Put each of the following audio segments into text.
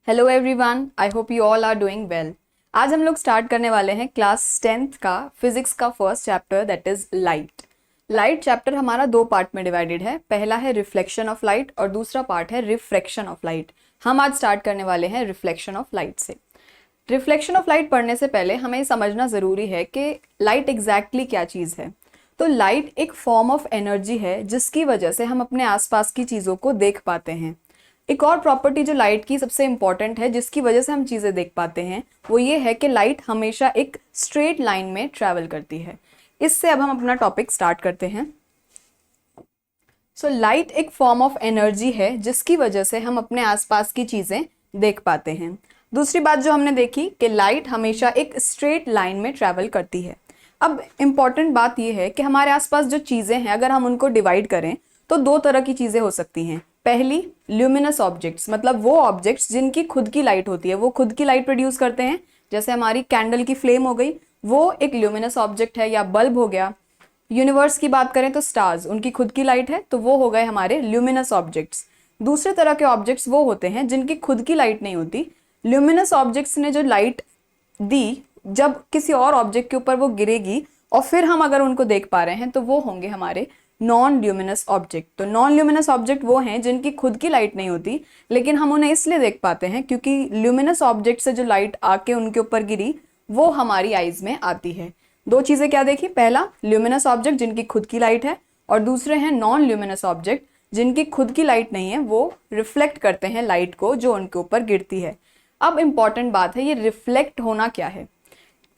Hello everyone, I hope you all are doing well. आज हम लोग स्टार्ट करने वाले हैं क्लास 10th का फिजिक्स का first chapter that is light. Light chapter हमारा दो पार्ट में डिवाइडेड है। पहला है रिफ्लेक्शन ऑफ लाइट और दूसरा पार्ट है रिफ्रैक्शन ऑफ लाइट। हम आज स्टार्ट करने वाले हैं रिफ्लेक्शन ऑफ लाइट से। रिफ्लेक्शन ऑफ लाइट पढ़ने से पहले हमें ये समझना ज़रूरी है कि लाइट एग्जैक्टली क्या चीज़ है। तो लाइट एक फॉर्म ऑफ एनर्जी है जिसकी वजह से हम अपने आसपास की चीज़ों को देख पाते हैं। एक और प्रॉपर्टी जो लाइट की सबसे इंपॉर्टेंट है जिसकी वजह से हम चीज़ें देख पाते हैं वो ये है कि लाइट हमेशा एक स्ट्रेट लाइन में ट्रैवल करती है। इससे अब हम अपना टॉपिक स्टार्ट करते हैं। लाइट एक फॉर्म ऑफ एनर्जी है जिसकी वजह से हम अपने आसपास की चीज़ें देख पाते हैं। दूसरी बात जो हमने देखी कि लाइट हमेशा एक स्ट्रेट लाइन में ट्रैवल करती है। अब इम्पॉर्टेंट बात यह है कि हमारे आसपास जो चीज़ें हैं अगर हम उनको डिवाइड करें तो दो तरह की चीज़ें हो सकती हैं। पहली, ल्यूमिनस ऑब्जेक्ट्स, मतलब वो ऑब्जेक्ट्स जिनकी खुद की लाइट होती है, वो खुद की लाइट प्रोड्यूस करते हैं। जैसे हमारी कैंडल की फ्लेम हो गई, वो एक ल्यूमिनस ऑब्जेक्ट है, या बल्ब हो गया। यूनिवर्स की बात करें तो स्टार्स, उनकी खुद की लाइट है, तो वो हो गए हमारे ल्यूमिनस ऑब्जेक्ट्स। दूसरे तरह के ऑब्जेक्ट्स वो होते हैं जिनकी खुद की लाइट नहीं होती। ल्यूमिनस ऑब्जेक्ट्स ने जो लाइट दी, जब किसी और ऑब्जेक्ट के ऊपर वो गिरेगी और फिर हम अगर उनको देख पा रहे हैं तो वो होंगे हमारे नॉन ल्यूमिनस ऑब्जेक्ट। तो नॉन ल्यूमिनस ऑब्जेक्ट वो हैं जिनकी खुद की लाइट नहीं होती, लेकिन हम उन्हें इसलिए देख पाते हैं क्योंकि ल्यूमिनस ऑब्जेक्ट से जो लाइट आके उनके ऊपर गिरी वो हमारी आईज में आती है। दो चीजें क्या देखी, पहला ल्यूमिनस ऑब्जेक्ट जिनकी खुद की लाइट है, और दूसरे हैं नॉन ल्यूमिनस ऑब्जेक्ट जिनकी खुद की लाइट नहीं है, वो रिफ्लेक्ट करते हैं लाइट को जो उनके ऊपर गिरती है। अब इंपॉर्टेंट बात है, ये रिफ्लेक्ट होना क्या है।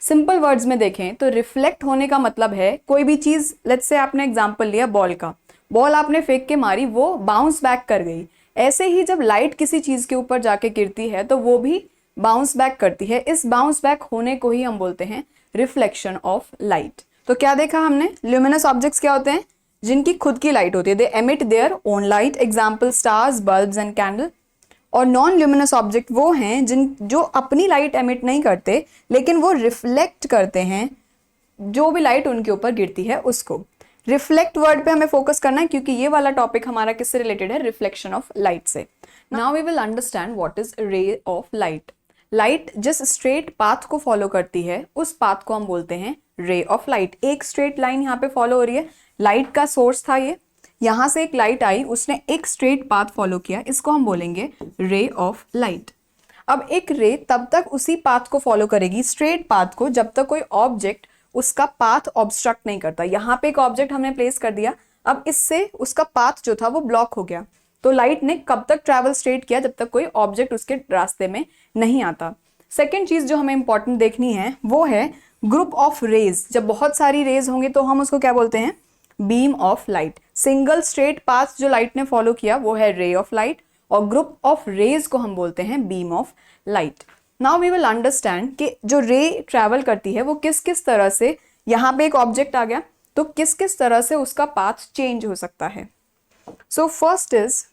सिंपल वर्ड्स में देखें तो रिफ्लेक्ट होने का मतलब है कोई भी चीज, लेट्स से आपने एग्जांपल लिया बॉल का, बॉल आपने फेंक के मारी, वो बाउंस बैक कर गई। ऐसे ही जब लाइट किसी चीज के ऊपर जाके गिरती है तो वो भी बाउंस बैक करती है। इस बाउंस बैक होने को ही हम बोलते हैं रिफ्लेक्शन ऑफ लाइट। तो क्या देखा हमने, ल्यूमिनस ऑब्जेक्ट्स क्या होते हैं, जिनकी खुद की लाइट होती है, दे emit their own light, example stars, bulbs and candle. और नॉन ल्यूमिनस ऑब्जेक्ट वो हैं जो अपनी लाइट एमिट नहीं करते, लेकिन वो रिफ्लेक्ट करते हैं जो भी लाइट उनके ऊपर गिरती है उसको। रिफ्लेक्ट वर्ड पे हमें फोकस करना है क्योंकि ये वाला टॉपिक हमारा किससे रिलेटेड है, रिफ्लेक्शन ऑफ लाइट से। Now we will understand what is ray of light. Light जिस स्ट्रेट पाथ को फॉलो करती है उस पाथ को हम बोलते हैं रे ऑफ लाइट। एक स्ट्रेट लाइन यहाँ पे फॉलो हो रही है, लाइट का सोर्स था ये, यहां से एक लाइट आई, उसने एक स्ट्रेट पाथ फॉलो किया, इसको हम बोलेंगे रे ऑफ लाइट। अब एक रे तब तक उसी पाथ को फॉलो करेगी, स्ट्रेट पाथ को, जब तक कोई ऑब्जेक्ट उसका पाथ ऑब्स्ट्रक्ट नहीं करता। यहाँ पे एक ऑब्जेक्ट हमने प्लेस कर दिया, अब इससे उसका पाथ जो था वो ब्लॉक हो गया, तो लाइट ने कब तक ट्रैवल स्ट्रेट किया, जब तक कोई ऑब्जेक्ट उसके रास्ते में नहीं आता। सेकेंड चीज जो हमें इंपॉर्टेंट देखनी है वो है ग्रुप ऑफ रेज। जब बहुत सारी रेज होंगे तो हम उसको क्या बोलते हैं, beam of light. Single straight path जो लाइट ने फॉलो किया वो है रे ऑफ लाइट, और ग्रुप ऑफ रेज को हम बोलते हैं beam of light. Now we will understand कि जो रे ट्रैवल करती है वो किस किस तरह से, यहाँ पे एक ऑब्जेक्ट आ गया तो किस किस तरह से उसका पाथ चेंज हो सकता है। So first is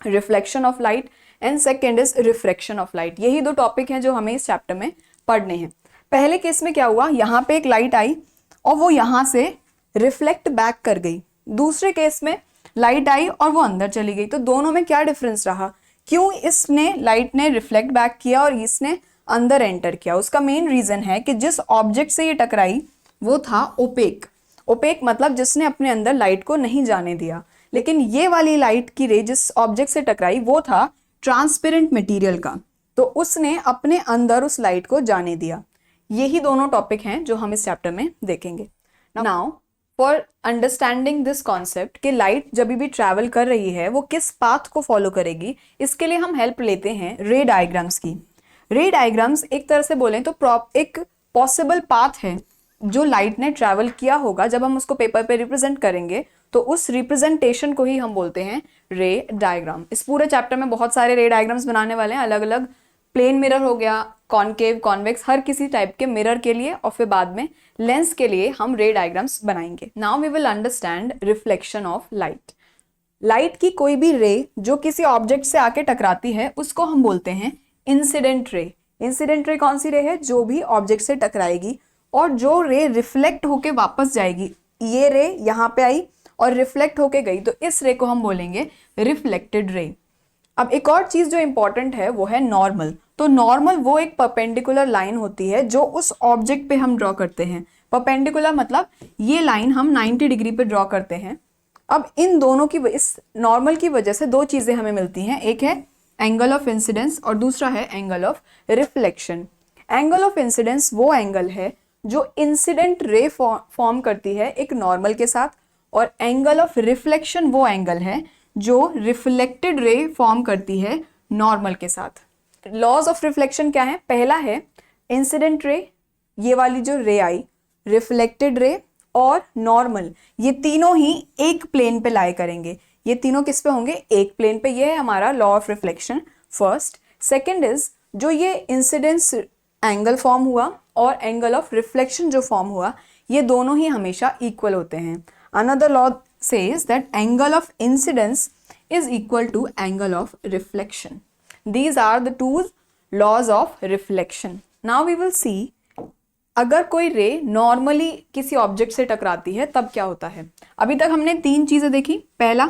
reflection of light and second is refraction of light. यही दो टॉपिक हैं जो हमें इस चैप्टर में पढ़ने हैं। पहले केस में क्या हुआ, यहाँ पे एक लाइट आई और वो यहाँ से रिफ्लेक्ट बैक कर गई। दूसरे केस में लाइट आई और वो अंदर चली गई। तो दोनों में क्या डिफरेंस रहा, क्यों इसने लाइट ने रिफ्लेक्ट बैक किया और इसने अंदर एंटर किया। उसका मेन रीजन है कि जिस ऑब्जेक्ट से ये टकराई वो था ओपेक। ओपेक मतलब जिसने अपने अंदर लाइट को नहीं जाने दिया। लेकिन ये वाली लाइट की रे जिस ऑब्जेक्ट से टकराई वो था ट्रांसपेरेंट मटेरियल का, तो उसने अपने अंदर उस लाइट को जाने दिया। यही दोनों टॉपिक हैं जो हम इस चैप्टर में देखेंगे। Now for understanding this concept कि लाइट जब भी ट्रैवल कर रही है वो किस पाथ को फॉलो करेगी, इसके लिए हम हेल्प लेते हैं रे डायग्राम्स की। रे डायग्राम्स एक तरह से बोलें तो एक पॉसिबल पाथ है जो लाइट ने ट्रैवल किया होगा। जब हम उसको पेपर पे रिप्रेजेंट करेंगे तो उस रिप्रेजेंटेशन को ही हम बोलते हैं रे डायग्राम। इस पूरे चैप्टर में बहुत सारे रे डायग्राम्स बनाने वाले हैं, अलग अलग, प्लेन मिरर हो गया, कॉनकेव, कॉन्वेक्स, हर किसी टाइप के मिरर के लिए, और फिर बाद में लेंस के लिए हम रे डायग्राम्स बनाएंगे। Now we will understand reflection of light. Light की कोई भी रे जो किसी ऑब्जेक्ट से आके टकराती है उसको हम बोलते हैं इंसिडेंट रे। इंसिडेंट रे कौन सी रे है, जो भी ऑब्जेक्ट से टकराएगी और जो रे रिफ्लेक्ट होके वापस जाएगी। ये रे यहाँ पे आई और रिफ्लेक्ट होके गई, तो इस रे को हम बोलेंगे रिफ्लेक्टेड रे। अब एक और चीज जो इंपॉर्टेंट है वो है नॉर्मल। तो नॉर्मल वो एक परपेंडिकुलर लाइन होती है जो उस ऑब्जेक्ट पे हम ड्रॉ करते हैं। परपेंडिकुलर मतलब ये लाइन हम 90 डिग्री पे ड्रॉ करते हैं। अब इन दोनों की इस नॉर्मल की वजह से दो चीजें हमें मिलती हैं, एक है एंगल ऑफ इंसिडेंस और दूसरा है angle of reflection. Angle of incidence वो एंगल है जो इंसिडेंट रे फॉर्म करती है एक नॉर्मल के साथ, और एंगल ऑफ रिफ्लेक्शन वो एंगल है जो रिफ्लेक्टेड रे फॉर्म करती है नॉर्मल के साथ। लॉज ऑफ रिफ्लेक्शन क्या है? पहला है इंसिडेंट रे, ये वाली जो रे आई, रिफ्लेक्टेड रे और नॉर्मल, ये तीनों ही एक प्लेन पे लाई करेंगे। ये तीनों किस पे होंगे? एक प्लेन पे। ये है हमारा law of reflection first. Second is जो ये इंसिडेंस एंगल फॉर्म हुआ और एंगल ऑफ रिफ्लेक्शन जो फॉर्म हुआ, ये दोनों ही हमेशा इक्वल होते हैं। Another law says that angle of incidence is equal to angle of reflection. These are the two laws of reflection. Now we will see अगर कोई रे नॉर्मली किसी ऑब्जेक्ट से टकराती है तब क्या होता है। अभी तक हमने तीन चीजें देखी। पहला,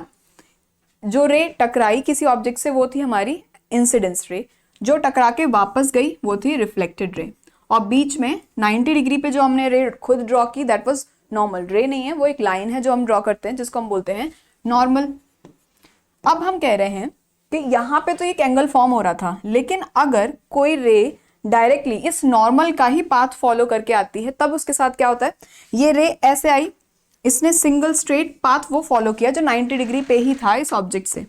जो रे टकराई किसी ऑब्जेक्ट से वो थी हमारी इंसिडेंस रे, जो टकरा के वापस गई वो थी रिफ्लेक्टेड रे, और बीच में 90 डिग्री पे जो हमने रे खुद ड्रॉ की दैट वाज नॉर्मल। रे नहीं है, वो एक लाइन है जो हम ड्रॉ करते हैं जिसको हम बोलते हैं नॉर्मल। अब हम कह रहे हैं कि यहाँ पे तो एक एंगल फॉर्म हो रहा था, लेकिन अगर कोई रे डायरेक्टली इस नॉर्मल का ही पाथ फॉलो करके आती है तब उसके साथ क्या होता है? ये रे ऐसे आई, इसने सिंगल स्ट्रेट पाथ वो फॉलो किया जो 90 डिग्री पे ही था इस ऑब्जेक्ट से।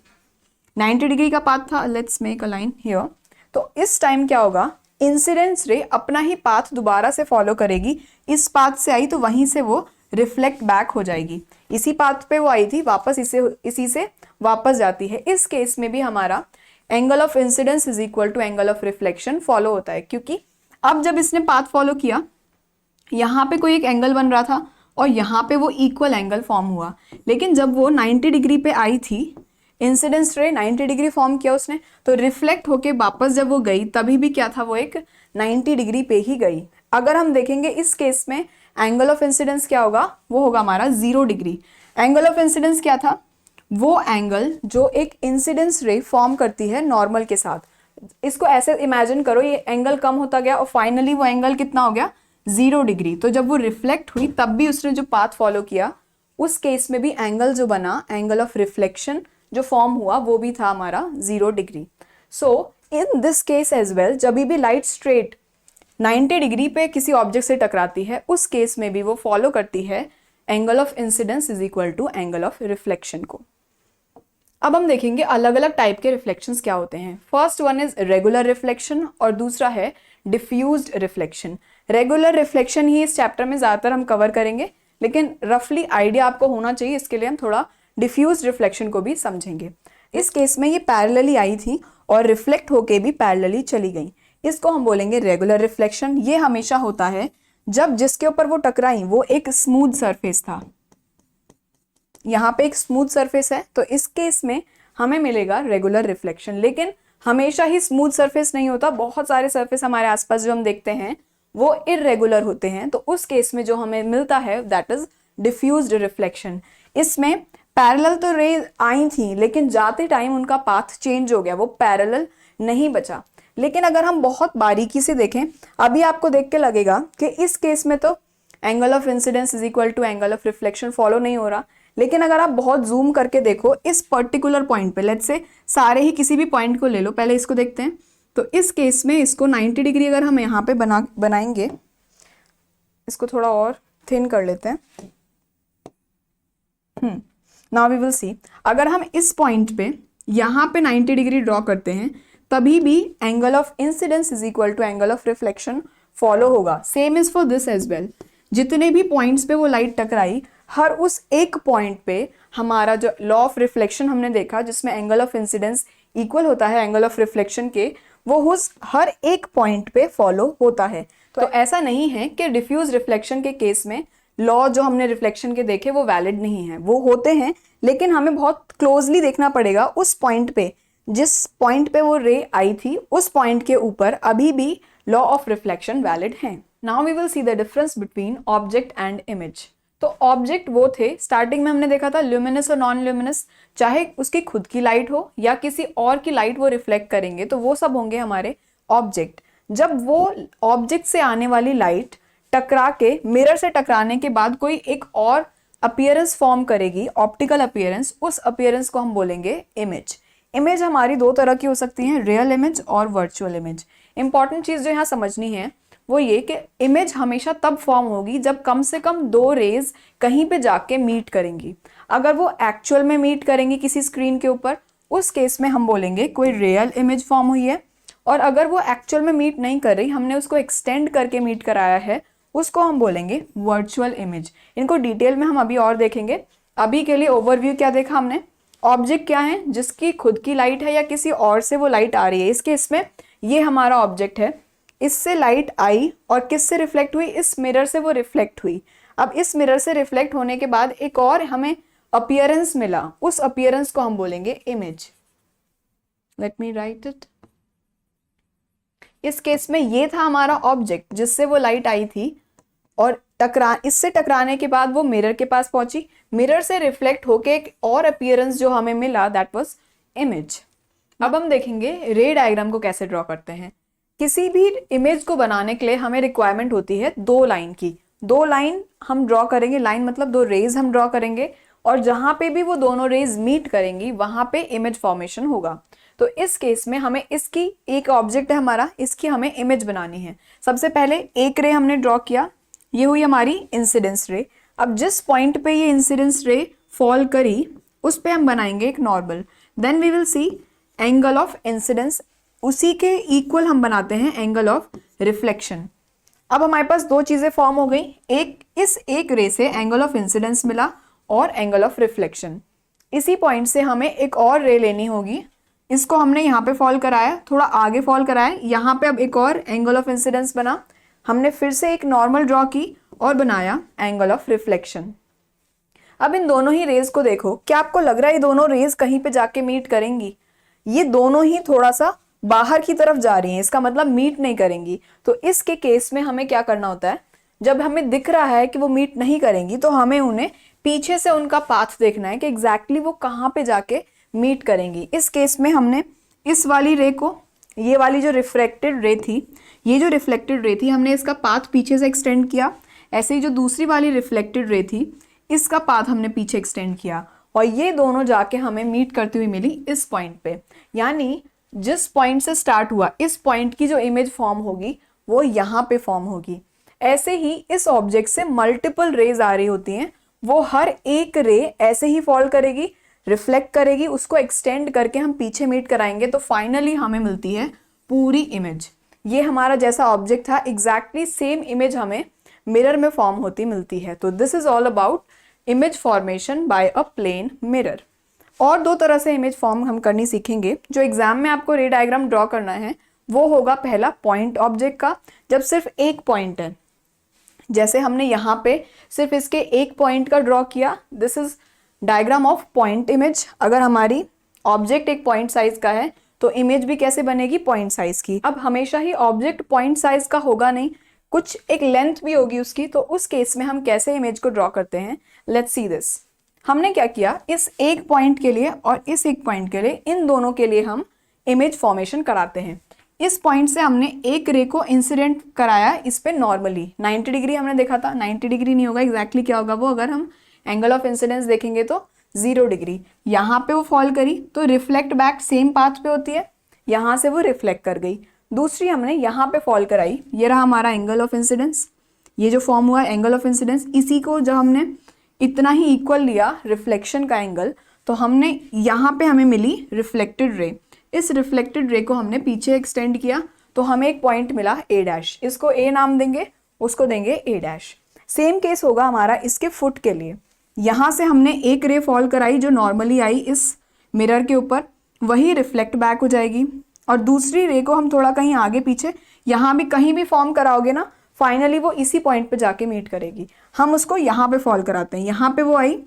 90 डिग्री का पाथ था, let's make a line here. तो इस टाइम क्या होगा? इंसिडेंस रे अपना ही पाथ दोबारा से फॉलो करेगी। इस पाथ से आई तो वहीं से वो रिफ्लेक्ट बैक हो जाएगी। इसी पाथ पे वो आई थी, वापस इसी से वापस जाती है। इस केस में भी हमारा angle of incidence is equal to angle of reflection follow होता है, क्योंकि अब जब इसने पाथ फॉलो किया, यहाँ पे कोई एक एंगल बन रहा था और यहाँ पे वो इक्वल एंगल फॉर्म हुआ। लेकिन जब वो 90 डिग्री पे आई थी, इंसिडेंस रे 90 डिग्री फॉर्म किया उसने, तो रिफ्लेक्ट होके वापस जब वो गई तभी भी क्या था? वो एक 90 डिग्री पे ही गई। अगर हम देखेंगे इस केस में एंगल ऑफ इंसिडेंस क्या होगा? वो होगा हमारा 0 डिग्री। एंगल ऑफ इंसिडेंस क्या था? वो एंगल जो एक इंसिडेंस रे फॉर्म करती है नॉर्मल के साथ। इसको ऐसे इमेजिन करो, ये एंगल कम होता गया और फाइनली वो एंगल कितना हो गया? 0 डिग्री। तो जब वो रिफ्लेक्ट हुई तब भी उसने जो पाथ फॉलो किया, उस केस में भी एंगल जो बना, एंगल ऑफ रिफ्लेक्शन जो फॉर्म हुआ, वो भी था हमारा 0 degree. So in this case as well, जब भी लाइट स्ट्रेट 90 डिग्री पे किसी ऑब्जेक्ट से टकराती है, उस केस में भी वो फॉलो करती है angle of incidence is equal to angle of reflection को। अब हम देखेंगे अलग अलग टाइप के रिफ्लेक्शंस क्या होते हैं। First one is regular reflection और दूसरा है डिफ्यूज्ड रिफ्लेक्शन। रेगुलर रिफ्लेक्शन ही इस चैप्टर में ज़्यादातर हम कवर करेंगे, लेकिन रफली आइडिया आपको होना चाहिए, इसके लिए हम थोड़ा डिफ्यूज्ड रिफ्लेक्शन को भी समझेंगे। इस केस में ये पैरेलली आई थी और रिफ्लेक्ट होके भी पैरेलली चली गई। इसको हम बोलेंगे रेगुलर रिफ्लेक्शन। ये हमेशा होता है जब जिसके ऊपर वो टकराई वो एक स्मूथ सरफेस था। यहाँ पे एक स्मूथ सरफेस है, तो इस केस में हमें मिलेगा रेगुलर रिफ्लेक्शन। लेकिन हमेशा ही स्मूथ सरफेस नहीं होता, बहुत सारे सरफेस हमारे आसपास जो हम देखते हैं वो इररेगुलर होते हैं। तो उस केस में जो हमें मिलता है दैट इज डिफ्यूज्ड रिफ्लेक्शन। इसमें पैरेलल तो रे आई थी, लेकिन जाते टाइम उनका पाथ चेंज हो गया, वो पैरेलल नहीं बचा। लेकिन अगर हम बहुत बारीकी से देखें, अभी आपको देख के लगेगा कि इस केस में तो angle of incidence is equal to angle of reflection follow नहीं हो रहा। लेकिन अगर आप बहुत जूम करके देखो इस पर्टिकुलर पॉइंट पे, लेट्स से सारे ही किसी भी पॉइंट को ले लो, पहले इसको देखते हैं। तो इस केस में इसको 90 डिग्री अगर हम यहाँ पे बनाएंगे, इसको थोड़ा और थिन कर लेते हैं। नाउ वी विल सी, अगर हम इस पॉइंट पे यहाँ पे 90 डिग्री ड्रॉ करते हैं तभी भी angle of incidence is equal to angle of reflection follow होगा। Same is for this as well. जितने भी पॉइंट्स पे वो लाइट टकराई, हर उस एक पॉइंट पे हमारा जो लॉ ऑफ रिफ्लेक्शन हमने देखा जिसमें एंगल ऑफ इंसिडेंस इक्वल होता है एंगल ऑफ रिफ्लेक्शन के, वो उस हर एक पॉइंट पे फॉलो होता है। तो ऐसा नहीं है कि डिफ्यूज रिफ्लेक्शन के केस में लॉ जो हमने रिफ्लेक्शन के देखे वो वैलिड नहीं है, वो होते हैं, लेकिन हमें बहुत क्लोजली देखना पड़ेगा उस पॉइंट पे, जिस पॉइंट पे वो रे आई थी उस पॉइंट के ऊपर अभी भी लॉ ऑफ रिफ्लेक्शन वैलिड है। Now we will see the difference between object and image. तो ऑब्जेक्ट वो थे, स्टार्टिंग में हमने देखा था ल्यूमिनस और नॉन ल्यूमिनस, चाहे उसकी खुद की लाइट हो या किसी और की लाइट वो रिफ्लेक्ट करेंगे, तो वो सब होंगे हमारे ऑब्जेक्ट। जब वो ऑब्जेक्ट से आने वाली लाइट टकरा के मिरर से टकराने के बाद कोई एक और अपीयरेंस फॉर्म करेगी, ऑप्टिकल अपीयरेंस, उस अपीयरेंस को हम बोलेंगे इमेज। इमेज हमारी दो तरह की हो सकती हैं, रियल इमेज और वर्चुअल इमेज। इंपॉर्टेंट चीज जो यहाँ समझनी है वो ये कि इमेज हमेशा तब फॉर्म होगी जब कम से कम दो रेज कहीं पे जाके मीट करेंगी। अगर वो एक्चुअल में मीट करेंगी किसी स्क्रीन के ऊपर, उस केस में हम बोलेंगे कोई रियल इमेज फॉर्म हुई है। और अगर वो एक्चुअल में मीट नहीं कर रही, हमने उसको एक्सटेंड करके मीट कराया है, उसको हम बोलेंगे वर्चुअल इमेज। इनको डिटेल में हम अभी और देखेंगे। अभी के लिए ओवरव्यू क्या देखा हमने, ऑब्जेक्ट क्या है, जिसकी खुद की लाइट है या किसी और से वो लाइट आ रही है। इस केस में ये हमारा ऑब्जेक्ट है, इससे लाइट आई और किससे रिफ्लेक्ट हुई, इस मिरर से वो रिफ्लेक्ट हुई। अब इस मिरर से रिफ्लेक्ट होने के बाद एक और हमें अपीयरेंस मिला, उस अपीयरेंस को हम बोलेंगे image. Let me right it. इस केस में ये था हमारा ऑब्जेक्ट जिससे वो लाइट आई थी और इससे टकराने के बाद वो मिरर के पास पहुंची, मिरर से रिफ्लेक्ट होके एक और अपीयरेंस जो हमें मिला, दैट वाज इमेज। अब हम देखेंगे रे डायग्राम को कैसे ड्रॉ करते हैं। किसी भी इमेज को बनाने के लिए हमें रिक्वायरमेंट होती है दो लाइन की। दो लाइन हम ड्रॉ करेंगे, लाइन मतलब दो रेज हम ड्रॉ करेंगे, और जहां पे भी वो दोनों रेज मीट करेंगी वहां पे इमेज फॉर्मेशन होगा। तो इस केस में हमें इसकी, एक ऑब्जेक्ट है हमारा, इसकी हमें इमेज बनानी है। सबसे पहले एक रे हमने ड्रॉ किया, ये हुई हमारी इंसिडेंस रे। अब जिस पॉइंट पे ये इंसिडेंस रे फॉल करी उस पे हम बनाएंगे एक normal, then we will see angle of incidence, उसी के इक्वल हम बनाते हैं एंगल ऑफ रिफ्लेक्शन। अब हमारे पास दो चीजें फॉर्म हो गई, एक इस एक रे से एंगल ऑफ इंसिडेंस मिला और एंगल ऑफ रिफ्लेक्शन। इसी पॉइंट से हमें एक और रे लेनी होगी, इसको हमने यहाँ पे फॉल कराया, थोड़ा आगे फॉल कराया, यहाँ पे अब एक और एंगल ऑफ इंसिडेंस बना, हमने फिर से एक नॉर्मल ड्रॉ की और बनाया एंगल ऑफ रिफ्लेक्शन। अब इन दोनों ही रेज को देखो, क्या आपको लग रहा है ये दोनों रेज कहीं पे जाके मीट करेंगी? ये दोनों ही थोड़ा सा बाहर की तरफ जा रही हैं, इसका मतलब मीट नहीं करेंगी। तो इसके केस में हमें क्या करना होता है, जब हमें दिख रहा है कि वो मीट नहीं करेंगी तो हमें उन्हें पीछे से उनका पाथ देखना है कि एग्जैक्टली वो कहाँ पे जाके मीट करेंगी। इस केस में हमने इस वाली रे को, ये वाली जो रिफ्लेक्टेड रे थी, ये जो रिफ्लेक्टेड रे थी, हमने इसका पाथ पीछे से एक्सटेंड किया। ऐसे ही जो दूसरी वाली रिफ्लेक्टेड रे थी, इसका पाथ हमने पीछे एक्सटेंड किया और ये दोनों जाके हमें मीट करती हुई मिली इस पॉइंट पे। यानी जिस पॉइंट से स्टार्ट हुआ, इस पॉइंट की जो इमेज फॉर्म होगी वो यहाँ पे फॉर्म होगी। ऐसे ही इस ऑब्जेक्ट से मल्टीपल रेज आ रही होती हैं, वो हर एक रे ऐसे ही फॉल करेगी, रिफ्लेक्ट करेगी, उसको एक्सटेंड करके हम पीछे मीट कराएंगे तो फाइनली हमें मिलती है पूरी इमेज। ये हमारा जैसा ऑब्जेक्ट था एग्जैक्टली सेम इमेज हमें मिरर में फॉर्म होती मिलती है। तो this is all about image formation by a plane mirror. और दो तरह से इमेज फॉर्म हम करनी सीखेंगे। जो एग्जाम में आपको रे डायग्राम ड्रॉ करना है वो होगा पहला पॉइंट ऑब्जेक्ट का, जब सिर्फ एक पॉइंट है, जैसे हमने यहाँ पे सिर्फ इसके एक पॉइंट का ड्रॉ किया, this is diagram of point image. अगर हमारी ऑब्जेक्ट एक पॉइंट साइज का है तो इमेज भी कैसे बनेगी, पॉइंट साइज की। अब हमेशा ही ऑब्जेक्ट पॉइंट साइज का होगा नहीं, कुछ एक लेंथ भी होगी उसकी, तो उस केस में हम कैसे इमेज को ड्रॉ करते हैं, लेट्स सी दिस। हमने क्या किया, इस एक पॉइंट के लिए और इस एक पॉइंट के लिए, इन दोनों के लिए हम इमेज फॉर्मेशन कराते हैं। इस पॉइंट से हमने एक रे को इंसिडेंट कराया इस पे नॉर्मली 90 डिग्री हमने देखा था। 90 डिग्री नहीं होगा, एग्जैक्टली क्या होगा वो, अगर हम एंगल ऑफ इंसिडेंस देखेंगे तो 0 डिग्री। यहाँ पे वो फॉल करी तो रिफ्लेक्ट बैक सेम पाथ पे होती है, यहाँ से वो रिफ्लेक्ट कर गई। दूसरी हमने यहाँ पे फॉल कराई, ये रहा हमारा एंगल ऑफ इंसिडेंस, ये जो फॉर्म हुआ एंगल ऑफ इंसिडेंस, इसी को जब हमने इतना ही इक्वल लिया रिफ्लेक्शन का एंगल, तो हमने यहाँ पे हमें मिली रिफ्लेक्टेड रे। इस रिफ्लेक्टेड रे को हमने पीछे एक्सटेंड किया तो हमें एक पॉइंट मिला ए डैश, इसको ए नाम देंगे, उसको देंगे ए डैश। सेम केस होगा हमारा इसके फुट के लिए। यहाँ से हमने एक रे फॉल कराई जो नॉर्मली आई इस मिरर के ऊपर, वही रिफ्लेक्ट बैक हो जाएगी। और दूसरी रे को हम थोड़ा कहीं आगे पीछे, यहाँ भी कहीं भी फॉर्म कराओगे ना, फाइनली वो इसी पॉइंट पे जाके मीट करेगी। हम उसको यहाँ पे फॉल कराते हैं, यहाँ पे वो आई,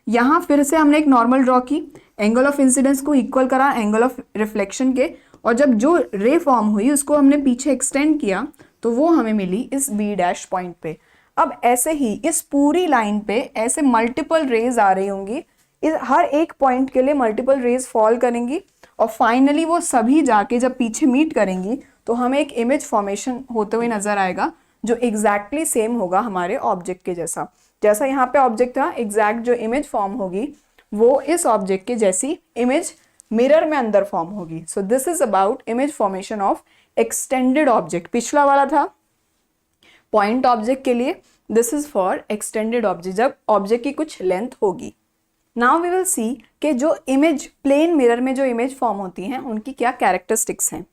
यहाँ फिर से हमने एक नॉर्मल ड्रॉ की, एंगल ऑफ इंसिडेंस को इक्वल करा एंगल ऑफ रिफ्लेक्शन के, और जब जो रे फॉर्म हुई उसको हमने पीछे एक्सटेंड किया तो वो हमें मिली इस बी डैश पॉइंट पे। अब ऐसे ही इस पूरी लाइन पे ऐसे मल्टीपल रेज आ रही होंगी, इस हर एक पॉइंट के लिए मल्टीपल रेज फॉल करेंगी और फाइनली वो सभी जाके जब पीछे मीट करेंगी तो हमें एक इमेज फॉर्मेशन होते हुए नजर आएगा जो एग्जैक्टली सेम होगा हमारे ऑब्जेक्ट के जैसा। जैसा यहाँ पे ऑब्जेक्ट था, एग्जैक्ट जो इमेज फॉर्म होगी वो इस ऑब्जेक्ट के जैसी इमेज मिरर में अंदर फॉर्म होगी। So this is about image formation of extended object. पिछला वाला था पॉइंट ऑब्जेक्ट के लिए, this is for extended object, जब ऑब्जेक्ट की कुछ लेंथ होगी। नाउ वी विल सी कि जो इमेज प्लेन मिरर में जो इमेज फॉर्म होती हैं उनकी क्या कैरेक्टरिस्टिक्स हैं।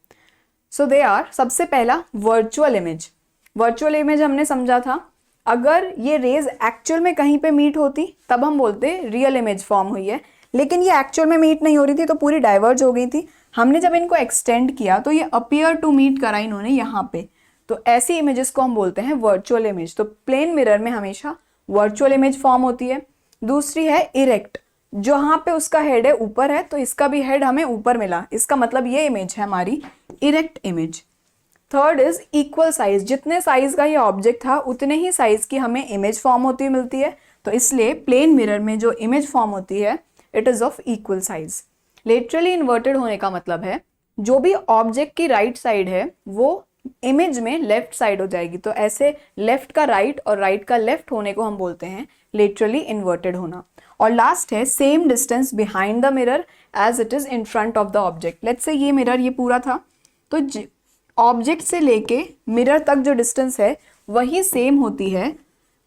सो दे आर, सबसे पहला वर्चुअल इमेज। वर्चुअल इमेज हमने समझा था, अगर ये रेज एक्चुअल में कहीं पे मीट होती तब हम बोलते रियल इमेज फॉर्म हुई है, लेकिन ये एक्चुअल में मीट नहीं हो रही थी तो पूरी डाइवर्ज हो गई थी। हमने जब इनको एक्सटेंड किया तो ये अपीयर टू मीट करा इन्होंने यहाँ पे, तो ऐसी इमेजेस को हम बोलते हैं वर्चुअल इमेज। तो प्लेन मिरर में हमेशा वर्चुअल इमेज फॉर्म होती है। दूसरी है इरेक्ट, जहाँ पे उसका हेड है ऊपर है तो इसका भी हेड हमें ऊपर मिला, इसका मतलब ये इमेज है हमारी erect image. Third is equal size, जितने साइज का ये ऑब्जेक्ट था उतने ही साइज की हमें इमेज फॉर्म होती मिलती है, तो इसलिए प्लेन मिरर में जो इमेज फॉर्म होती है it is of equal size. Laterally inverted होने का मतलब है जो भी ऑब्जेक्ट की राइट साइड है वो इमेज में लेफ्ट साइड हो जाएगी, तो ऐसे लेफ्ट का राइट और राइट का लेफ्ट होने को हम बोलते हैं लेटरली इन्वर्टेड होना। और लास्ट है same distance behind the mirror as it is in front of the object. Let's say ये मिरर ये पूरा था, तो ऑब्जेक्ट से लेके मिरर तक जो डिस्टेंस है वही सेम होती है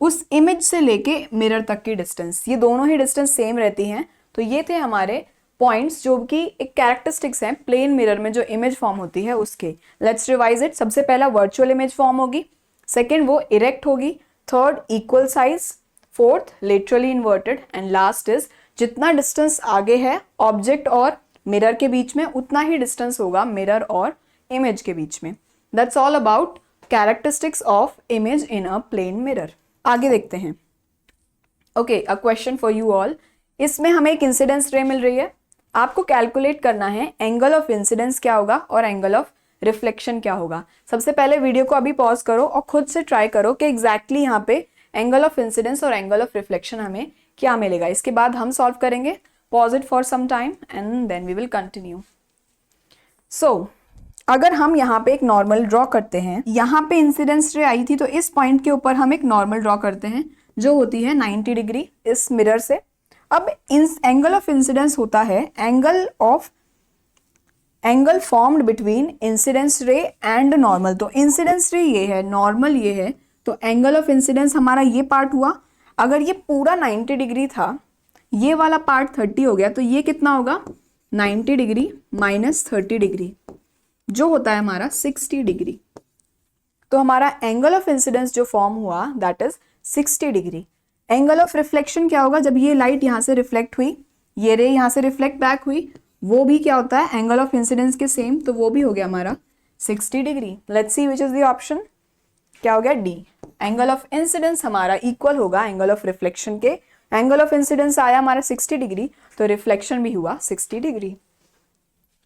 उस इमेज से लेके मिरर तक की डिस्टेंस, ये दोनों ही डिस्टेंस सेम रहती हैं। तो ये थे हमारे पॉइंट्स जो कि एक कैरेक्टरिस्टिक्स हैं प्लेन मिरर में जो इमेज फॉर्म होती है उसके। Let's revise it. सबसे पहला वर्चुअल इमेज फॉर्म होगी, सेकेंड वो इरेक्ट होगी, third equal size, fourth laterally inverted, and last is जितना डिस्टेंस आगे है ऑब्जेक्ट और मिरर के बीच में उतना ही डिस्टेंस होगा मिरर और इमेज के बीच में। That's all about characteristics of image in a plane mirror. आगे देखते हैं। Okay, a question for you all. इसमें हमें एक इंसिडेंस रे मिल रही है, आपको कैलकुलेट करना है एंगल ऑफ इंसिडेंस क्या होगा और एंगल ऑफ रिफ्लेक्शन क्या होगा। सबसे पहले वीडियो को अभी पॉज करो और खुद से ट्राई करो कि एग्जैक्टली यहाँ पे एंगल ऑफ इंसिडेंस और एंगल ऑफ रिफ्लेक्शन हमें क्या मिलेगा। इसके बाद हम सॉल्व करेंगे। Pause it for some time and then we will continue. So अगर हम यहाँ पे एक नॉर्मल ड्रॉ करते हैं, यहाँ पे इंसिडेंस रे आई थी तो इस पॉइंट के ऊपर हम एक नॉर्मल ड्रॉ करते हैं जो होती है 90 डिग्री इस मिरर से। अब एंगल ऑफ इंसिडेंस होता है एंगल फॉर्म्ड बिटवीन इंसिडेंस रे एंड नॉर्मल। तो इंसिडेंस रे ये है, नॉर्मल ये है, तो एंगल ऑफ इंसिडेंस हमारा ये पार्ट हुआ। अगर ये पूरा 90 डिग्री था, ये वाला पार्ट 30 हो गया, तो ये कितना होगा 90 डिग्री माइनस 30 डिग्री जो होता है हमारा 60 डिग्री। तो हमारा एंगल ऑफ इंसिडेंस जो फॉर्म हुआ that is 60 degree. Angle of reflection क्या होगा, जब ये लाइट यहाँ से रिफ्लेक्ट हुई, ये रे यहाँ से रिफ्लेक्ट बैक हुई, वो भी क्या होता है एंगल ऑफ इंसिडेंस के सेम, तो वो भी हो गया हमारा 60 degree. Let's see which is the option. क्या हो गया डी। एंगल ऑफ इंसिडेंस हमारा इक्वल होगा एंगल ऑफ रिफ्लेक्शन के। एंगल ऑफ इंसिडेंस आया हमारा 60 डिग्री, तो रिफ्लेक्शन भी हुआ 60 डिग्री।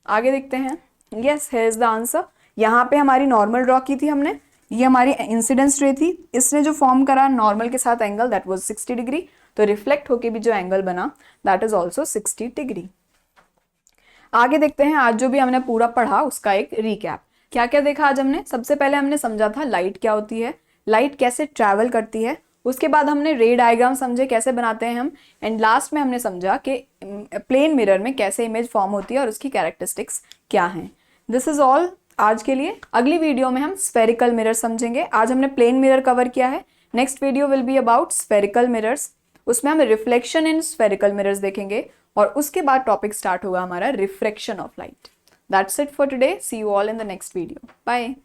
आगे देखते हैं। Yes, here is the answer. यहाँ पे हमारी नॉर्मल ड्रॉ की थी हमने, ये हमारी इंसिडेंस रे थी, इसने जो फॉर्म करा नॉर्मल के साथ एंगल दैट वाज 60 डिग्री, तो रिफ्लेक्ट होके भी जो एंगल बना दैट इज ऑल्सो 60 डिग्री। आगे देखते हैं आज जो भी हमने पूरा पढ़ा उसका एक रिकैप। क्या क्या देखा आज हमने। सबसे पहले हमने समझा था लाइट क्या होती है, लाइट कैसे ट्रैवल करती है, उसके बाद हमने रे डायग्राम समझे कैसे बनाते हैं हम, एंड लास्ट में हमने समझा कि प्लेन मिरर में कैसे इमेज फॉर्म होती है और उसकी कैरेक्टरिस्टिक्स क्या हैं। दिस इज ऑल आज के लिए। अगली वीडियो में हम स्फेरिकल मिरर समझेंगे। आज हमने प्लेन मिरर कवर किया है, next video will be about spherical mirrors, उसमें हम रिफ्लेक्शन इन स्फेरिकल मिरर्स देखेंगे और उसके बाद टॉपिक स्टार्ट होगा हमारा refraction of light. That's it for today, see you all in the next video, bye.